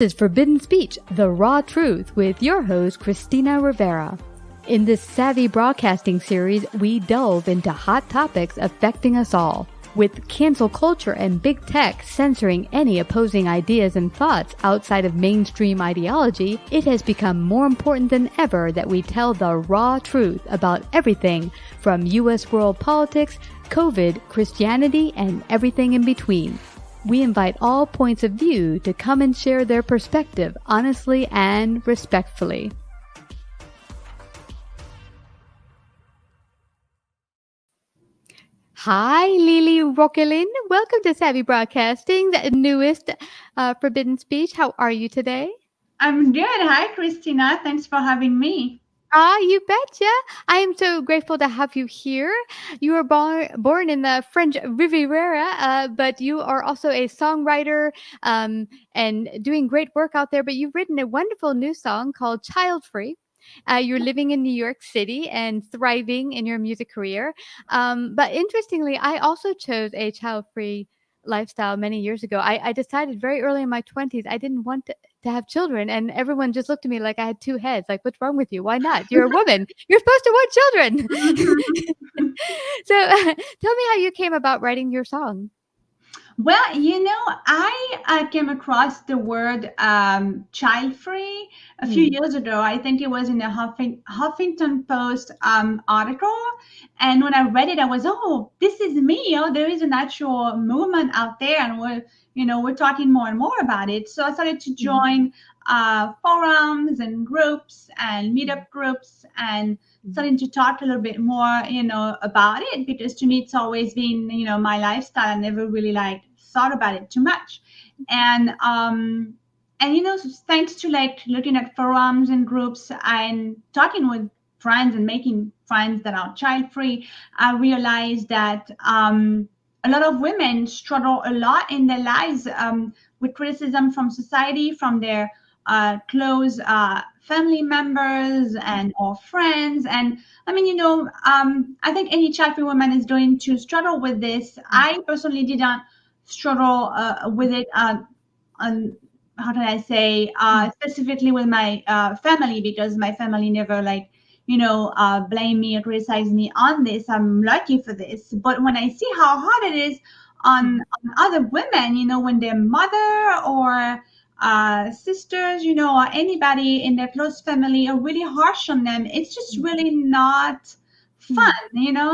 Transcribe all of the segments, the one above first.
This is Forbidden Speech, the raw truth, with your host, Christina Rivera. In this savvy broadcasting series, we delve into hot topics affecting us all. With cancel culture and big tech censoring any opposing ideas and thoughts outside of mainstream ideology, it has become more important than ever that we tell the raw truth about everything from U.S. world politics, COVID, Christianity, and everything in between. We invite all points of view to come and share their perspective honestly and respectfully. Hi, LiLi Roquelin. Welcome to Savvy Broadcasting, the newest Forbidden Speech. How are you today? I'm good. Hi, Christina. Thanks for having me. You betcha. I am so grateful to have you here. You were born in the French Riveria, but you are also a songwriter and doing great work out there. But you've written a wonderful new song called Childfree. You're living in New York City and thriving in your music career. But interestingly, I also chose a child-free lifestyle many years ago. I decided very early in my 20s I didn't want to have children, and everyone just looked at me like I had two heads. Like, what's wrong with you? Why not? You're a woman. You're supposed to want children. So tell me how you came about writing your song. Well, I came across the word child-free a few years ago. I think it was in a Huffington Post article. And when I read it, I was, oh, this is me. Oh, there is an actual movement out there, and we're talking more and more about it. So I started to join forums and groups and meetup groups and starting to talk a little bit more, about it, because to me, it's always been, my lifestyle. I never really thought about it too much. And thanks to looking at forums and groups and talking with friends and making friends that are child free, I realized that a lot of women struggle a lot in their lives with criticism from society, from their close family members and or friends. And I mean, I think any child-free woman is going to struggle with this. I personally didn't struggle with it on how can I say specifically with my family, because my family never blame me or criticize me on this. I'm lucky for this. But when I see how hard it is on other women, when their mother or sisters, or anybody in their close family are really harsh on them, it's just really not fun,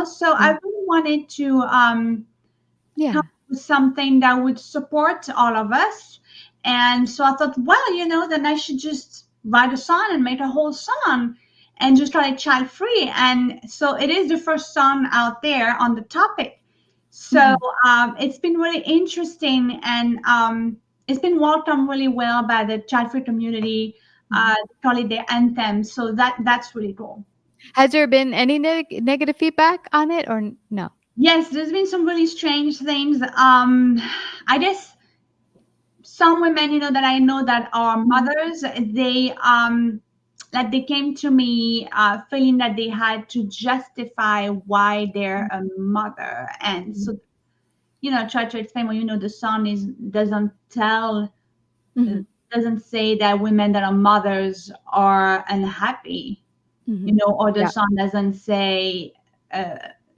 So I really wanted to come up with something that would support all of us. And so I thought, well, then I should just write a song and make a whole song and just try it child free. And so it is the first song out there on the topic. So it's been really interesting, and it's been welcomed really well by the child-free community. Call it their anthem. So that's really cool. Has there been any negative feedback on it, or no? Yes, there's been some really strange things. I guess some women, that I know that are mothers, they they came to me feeling that they had to justify why they're a mother, and so try to explain, well, the song doesn't say that women that are mothers are unhappy, or the song doesn't say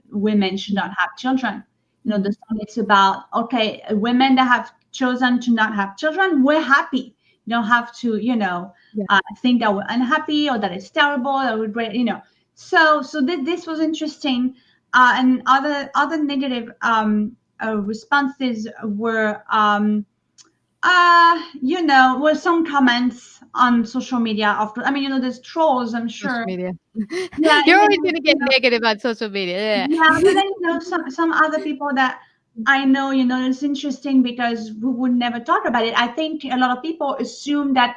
women should not have children. The song, it's about, okay, women that have chosen to not have children, we're happy. You don't have to, think that we're unhappy or that it's terrible, that we're great, So this was interesting. And other negative responses were, were some comments on social media. I mean, there's trolls, I'm sure. Social media. Yeah, you're always going to get negative on social media. Yeah, but then some other people that I know, it's interesting because we would never talk about it. I think a lot of people assume that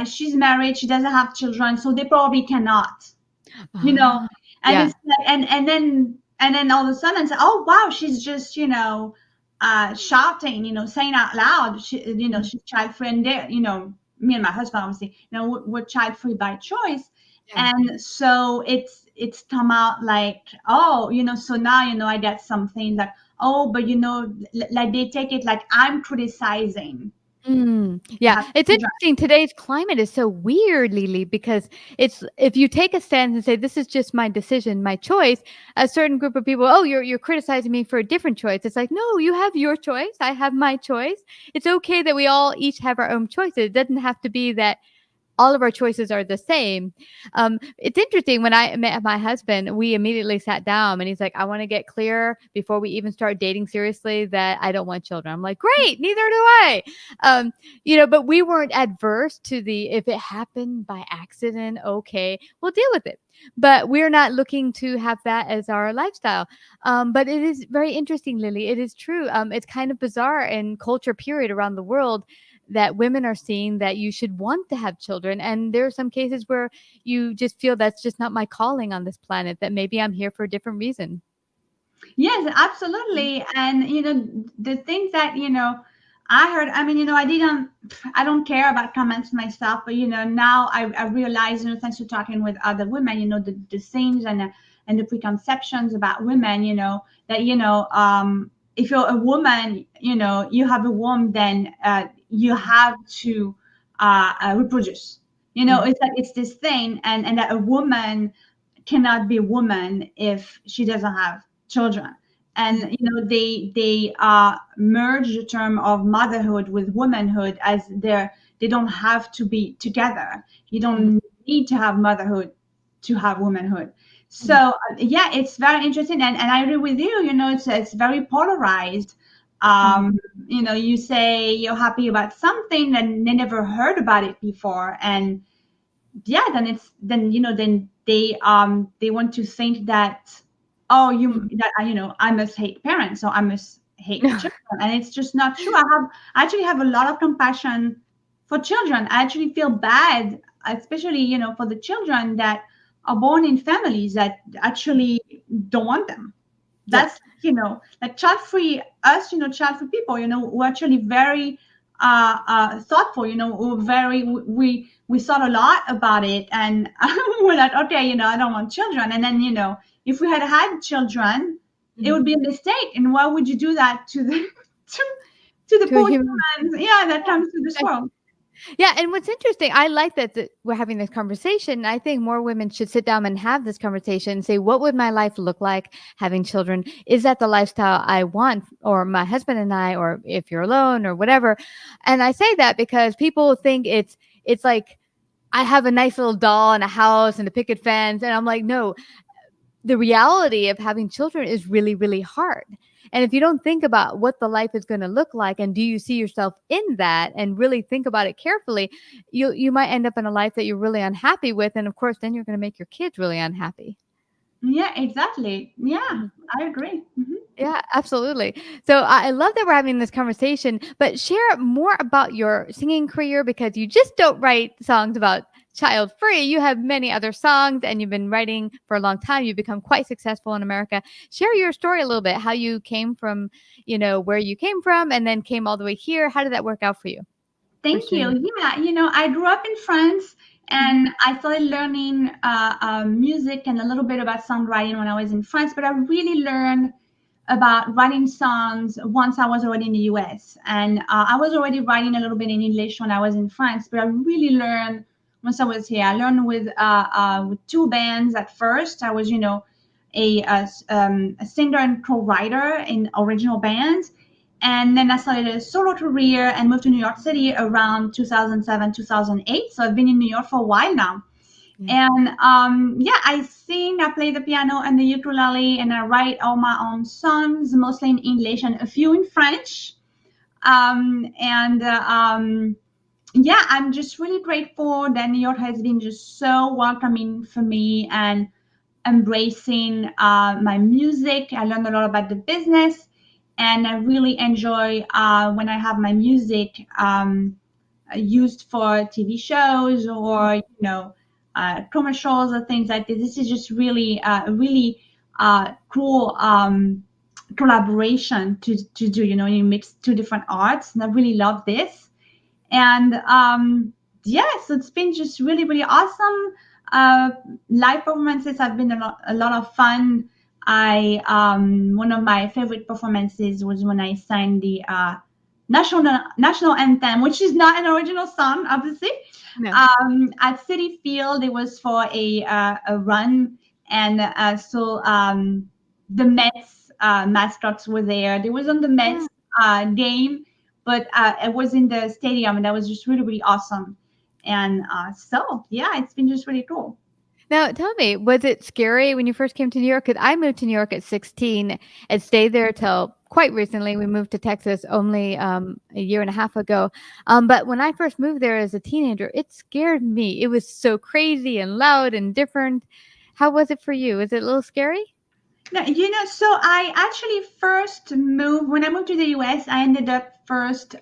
she's married, she doesn't have children, so they probably cannot, and it's like, and then all of a sudden say, oh wow, she's just shouting, saying out loud, she's child free, and me and my husband, obviously, we're child free by choice. And so it's come out like, oh, so now, I get something like, oh, but like they take it like I'm criticizing Yeah, have it's children. interesting. Today's climate is so weird, Lily, because it's if you take a stance and say this is just my decision, my choice, a certain group of people, oh, you're criticizing me for a different choice. It's like, no, you have your choice. I have my choice. It's okay that we all each have our own choices. It doesn't have to be that all of our choices are the same. It's interesting when I met my husband, we immediately sat down and he's like, I want to get clear before we even start dating seriously that I don't want children. I'm like, great, neither do I. But we weren't adverse to the if it happened by accident, okay, we'll deal with it. But we're not looking to have that as our lifestyle. But it is very interesting, Lily. It is true. It's kind of bizarre in culture period around the world that women are seeing that you should want to have children. And there are some cases where you just feel that's just not my calling on this planet, that maybe I'm here for a different reason. Yes, absolutely. And the things that I heard. I mean, I don't care about comments myself, but now I realize, thanks to talking with other women, the things and the preconceptions about women, that if you're a woman, you have a womb, then you have to reproduce. Mhm. It's like it's this thing, and that a woman cannot be a woman if she doesn't have children. And Mhm. they merge the term of motherhood with womanhood as they don't have to be together. You Mhm. don't need to have motherhood to have womanhood. So Mhm. yeah, it's very interesting, and I agree with you. It's very polarized. Mhm. um you say you're happy about something and they never heard about it before, and yeah, then they want to think that, oh, Mhm. I must hate parents, so I must hate children, and it's just not true. I actually have a lot of compassion for children. I actually feel bad, especially for the children that are born in families that actually don't want them. Yeah. That's like child free us, child free people, we're actually very thoughtful, we're very we thought a lot about it, and we're like, okay, I don't want children, and then if we had had children, it Mhm. would be a mistake, and why would you do that to the to, to the To a poor human. humans, yeah, that comes to this Yeah. world. Yeah, and what's interesting, I like that we're having this conversation. I think more women should sit down and have this conversation and say, what would my life look like having children? Is that the lifestyle I want, or my husband and I, or if you're alone, or whatever? And I say that because people think it's like I have a nice little doll and a house and a picket fence, and I'm like, no, the reality of having children is really, really hard. And if you don't think about what the life is going to look like and do you see yourself in that and really think about it carefully, you might end up in a life that you're really unhappy with. And of course, then you're going to make your kids really unhappy. Yeah, exactly. Yeah, Mhm. I agree. Yeah, absolutely. So I love that we're having this conversation, but share more about your singing career because you just don't write songs about child free. You have many other songs and you've been writing for a long time. You've become quite successful in America. Share your story a little bit, how you came from, where you came from and then came all the way here. How did that work out for you Thank pursuing? you. Yeah, I grew up in France, Mhm. and I started learning music and a little bit about songwriting when I was in France, but I really learned about writing songs once I was already in the US. And I was already writing a little bit in English when I was in France, but I really learned once I was here. I learned with two bands at first. I was, a singer and co-writer in original bands. And then I started a solo career and moved to New York City around 2007, 2008. So I've been in New York for a while now. Yeah. And yeah, I sing, I play the piano and the ukulele, and I write all my own songs, mostly in English and a few in French. And yeah, I'm just really grateful that New York has been just so welcoming for me and embracing my music. I learned a lot about the business, and I really enjoy when I have my music used for TV shows or commercials or things like this. This is just really a really cool collaboration to do. You mix two different arts, and I really love this. And yeah, so it's been just really, really awesome. Uh, Live performances have been a lot of fun. I One of my favorite performances was when I sang the national anthem, which is not an original song, obviously. No. At Citi Field, it was for a run, and so the Mets mascots were there. They was on the Mets game, but it was in the stadium, and that was just really, really awesome. And so, yeah, it's been just really cool. Now, tell me, was it scary when you first came to New York? Because I moved to New York at 16 and stayed there till quite recently. We moved to Texas only a year and a half ago. But when I first moved there as a teenager, it scared me. It was so crazy and loud and different. How was it for you? Was it a little scary? No, so I actually first moved, when I moved to the US, I ended up first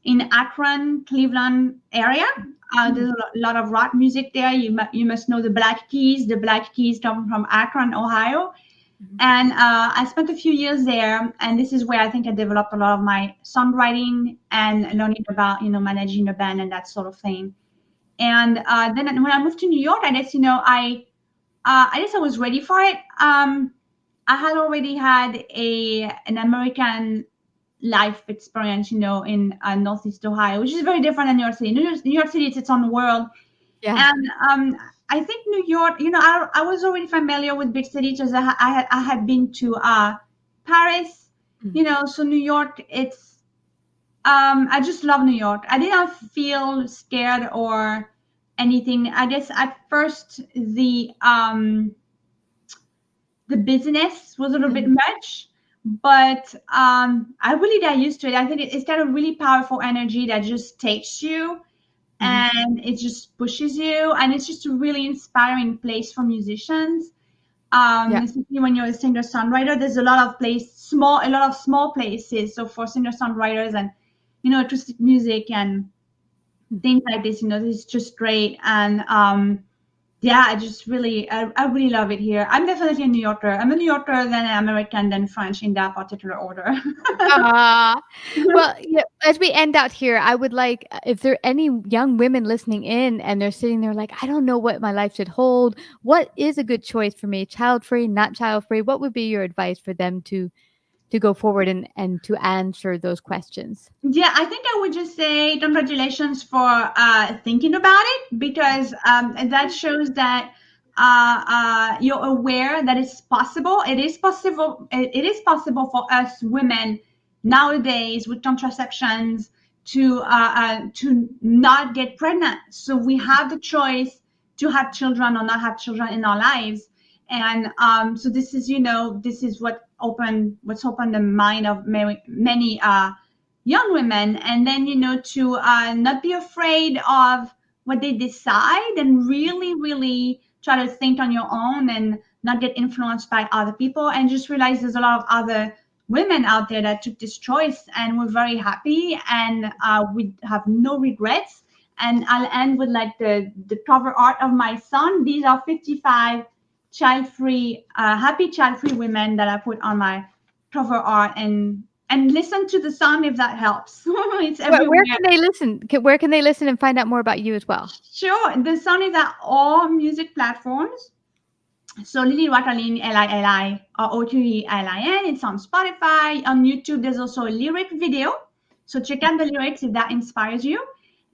in Akron, Cleveland area. There's a lot of rock music there. You must know the Black Keys. The Black Keys come from Akron, Ohio. And I spent a few years there. And this is where I think I developed a lot of my songwriting and learning about, managing a band and that sort of thing. And then when I moved to New York, I guess, I guess I was ready for it. I had already had an American life experience, in Northeast Ohio, which is very different than New York City. New York City is its own world. Yeah. And I think New York, I was already familiar with big cities because I had been to Paris, so New York, it's, I just love New York. I didn't feel scared or anything. I guess at first the business was a little bit much, but I really got used to it. I think it's got a really powerful energy that just takes you and it just pushes you, and it's just a really inspiring place for musicians. Especially when you're a singer-songwriter, there's a lot of small places. So for singer-songwriters and acoustic music and things like this, this is just great. And I just really, I really love it here. I'm definitely a New Yorker. I'm a New Yorker, then an American, then French, in that particular order. Well, as we end out here, I would like, if there are any young women listening in and they're sitting there like, I don't know what my life should hold. What is a good choice for me? Child-free, not child-free? What would be your advice for them to go forward and to answer those questions? Yeah, I think I would just say congratulations for thinking about it, because that shows that you're aware that it's possible. It is possible. It is possible for us women nowadays with contraceptions to not get pregnant. So we have the choice to have children or not have children in our lives. And so this is, this is what's opened the mind of many young women. And then, to not be afraid of what they decide and really, really try to think on your own and not get influenced by other people, and just realize there's a lot of other women out there that took this choice and were very happy, and we have no regrets. And I'll end with like the cover art of my son. These are 55 child-free, happy child-free women that I put on my cover art, and listen to the song if that helps. It's everywhere. Where can they listen? Where can they listen and find out more about you as well? Sure. The song is at all music platforms. So LiLi Roquelin, LiLi, Roquelin. It's on Spotify. On YouTube, there's also a lyric video. So check out the lyrics if that inspires you.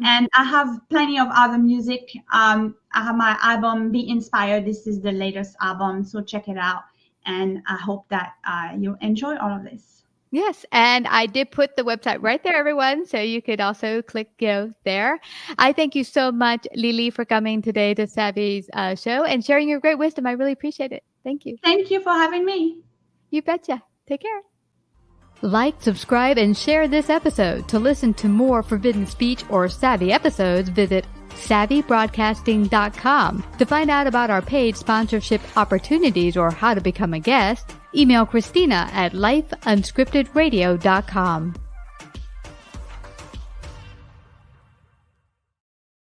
And I have plenty of other music. I have my album, Be Inspired. This is the latest album, so check it out. And I hope that you enjoy all of this. Yes, and I did put the website right there, everyone, so you could also click there. I thank you so much, LiLi, for coming today to Savvy's show and sharing your great wisdom. I really appreciate it. Thank you. Thank you for having me. You betcha. Take care. Like, subscribe, and share this episode. To listen to more Forbidden Speech or Savvy episodes, visit SavvyBroadcasting.com. To find out about our paid sponsorship opportunities or how to become a guest, email Christina at lifeunscriptedradio.com.